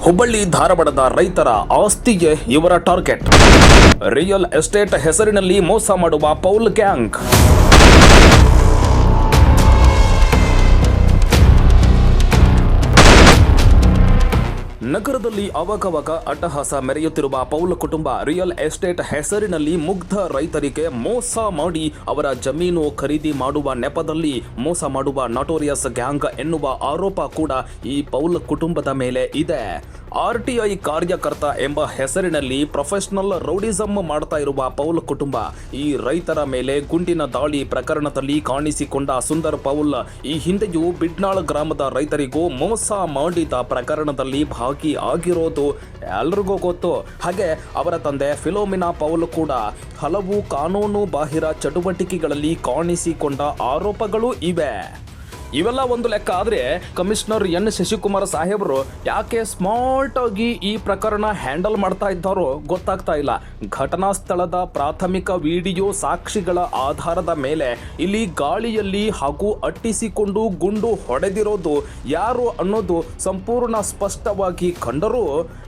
ಹುಬ್ಬಳ್ಳಿ ಧಾರವಾಡದ ರೈತರ ಆಸ್ತಿಗೆ ಇವರ ಟಾರ್ಗೆಟ್. ರಿಯಲ್ ಎಸ್ಟೇಟ್ ಹೆಸರಿನಲ್ಲಿ ಮೋಸ ಮಾಡುವ ಪೌಲ್ ಗ್ಯಾಂಗ್. ನಗರದಲ್ಲಿ ಅವಾಗವಾಗ ಅಟ್ಟಹಾಸ ಮೆರೆಯುತ್ತಿರುವ ಪೌಲ್ ಕುಟುಂಬ ರಿಯಲ್ ಎಸ್ಟೇಟ್ ಹೆಸರಿನಲ್ಲಿ ಮುಗ್ಧ ರೈತರಿಗೆ ಮೋಸ ಮಾಡಿ ಅವರ ಜಮೀನು ಖರೀದಿ ಮಾಡುವ ನೆಪದಲ್ಲಿ ಮೋಸ ಮಾಡುವ ನಾಟೋರಿಯಸ್ ಗ್ಯಾಂಗ್ ಎನ್ನುವ ಆರೋಪ ಕೂಡ ಈ ಪೌಲ್ ಕುಟುಂಬದ ಮೇಲೆ ಇದೆ. ಆರ್ಟಿಐ ಕಾರ್ಯಕರ್ತ ಎಂಬ ಹೆಸರಿನಲ್ಲಿ ಪ್ರೊಫೆಷನಲ್ ರೌಡಿಸಮ್ ಮಾಡ್ತಾ ಇರುವ ಪೌಲ್ ಕುಟುಂಬ ಈ ರೈತರ ಮೇಲೆ ಗುಂಡಿನ ದಾಳಿ ಪ್ರಕರಣದಲ್ಲಿ ಕಾಣಿಸಿಕೊಂಡ ಸುಂದರ್ ಪೌಲ್ ಈ ಹಿಂದೆಯೂ ಬಿಡ್ನಾಳ್ ಗ್ರಾಮದ ರೈತರಿಗೂ ಮೋಸ ಮಾಡಿದ ಪ್ರಕರಣದಲ್ಲಿ ಭಾಗಿ ಆಗಿರೋದು ಎಲ್ರಿಗೂ ಗೊತ್ತು. ಹಾಗೆ ಅವರ ತಂದೆ ಫಿಲೋಮಿನಾ ಪೌಲ್ ಕೂಡ ಹಲವು ಕಾನೂನು ಬಾಹಿರ ಚಟುವಟಿಕೆಗಳಲ್ಲಿ ಕಾಣಿಸಿಕೊಂಡ ಆರೋಪಗಳು ಇವೆ. ಇವೆಲ್ಲ ಒಂದು ಲೆಕ್ಕ ಆದರೆ ಕಮಿಷನರ್ ಎನ್ ಶಶಿಕುಮಾರ್ ಸಾಹೇಬರು ಯಾಕೆ ಸ್ಮಾರ್ಟ್ ಆಗಿ ಈ ಪ್ರಕರಣ ಹ್ಯಾಂಡಲ್ ಮಾಡ್ತಾ ಇದ್ದಾರೋ ಗೊತ್ತಾಗ್ತಾ ಇಲ್ಲ. ಘಟನಾ ಸ್ಥಳದ ಪ್ರಾಥಮಿಕ ವಿಡಿಯೋ ಸಾಕ್ಷಿಗಳ ಆಧಾರದ ಮೇಲೆ ಇಲ್ಲಿ ಗಾಳಿಯಲ್ಲಿ ಹಾಗೂ ಅಟ್ಟಿಸಿಕೊಂಡು ಗುಂಡು ಹೊಡೆದಿರೋದು ಯಾರು ಅನ್ನೋದು ಸಂಪೂರ್ಣ ಸ್ಪಷ್ಟವಾಗಿ ಕಂಡರೂ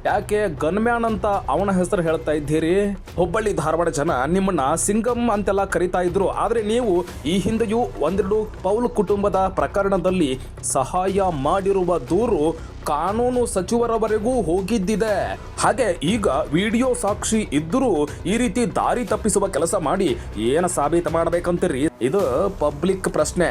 ಯಾಕೆ ಗನ್ಮ್ಯಾನ್ ಅಂತ ಅವನ ಹೆಸರು ಹೇಳ್ತಾ ಇದ್ದೀರಿ? ಹುಬ್ಬಳ್ಳಿ ಧಾರವಾಡ ಜನ ನಿಮ್ಮನ್ನ ಸಿಂಗಮ್ ಅಂತೆಲ್ಲ ಕರಿತಾ ಇದ್ರು. ಆದರೆ ನೀವು ಈ ಹಿಂದೆಯೂ ಒಂದೆರಡು ಪೌಲ್ ಕುಟುಂಬದ ಪ್ರಕರಣದಲ್ಲಿ ಸಹಾಯ ಮಾಡಿರುವ ದೂರು ಕಾನೂನು ಸಚಿವರವರೆಗೂ ಹೋಗಿದ್ದಿದೆ. ಹಾಗೆ ಈಗ ವಿಡಿಯೋ ಸಾಕ್ಷಿ ಇದ್ದರೂ ಈ ರೀತಿ ದಾರಿ ತಪ್ಪಿಸುವ ಕೆಲಸ ಮಾಡಿ ಏನು ಸಾಬೀತು ಮಾಡಬೇಕಂತೀರಿ? ಇದು ಪಬ್ಲಿಕ್ ಪ್ರಶ್ನೆ.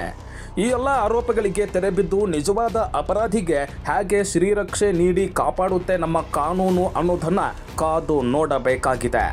ಈ ಎಲ್ಲ ಆರೋಪಗಳಿಗೆ ತೆರೆಬಿದ್ದು ನಿಜವಾದ ಅಪರಾಧಿಗೆ ಹೇಗೆ ಶ್ರೀರಕ್ಷೆ ನೀಡಿ ಕಾಪಾಡುತ್ತೆ ನಮ್ಮ ಕಾನೂನು ಅನ್ನೋದನ್ನ ಕಾದು ನೋಡಬೇಕಾಗಿದೆ.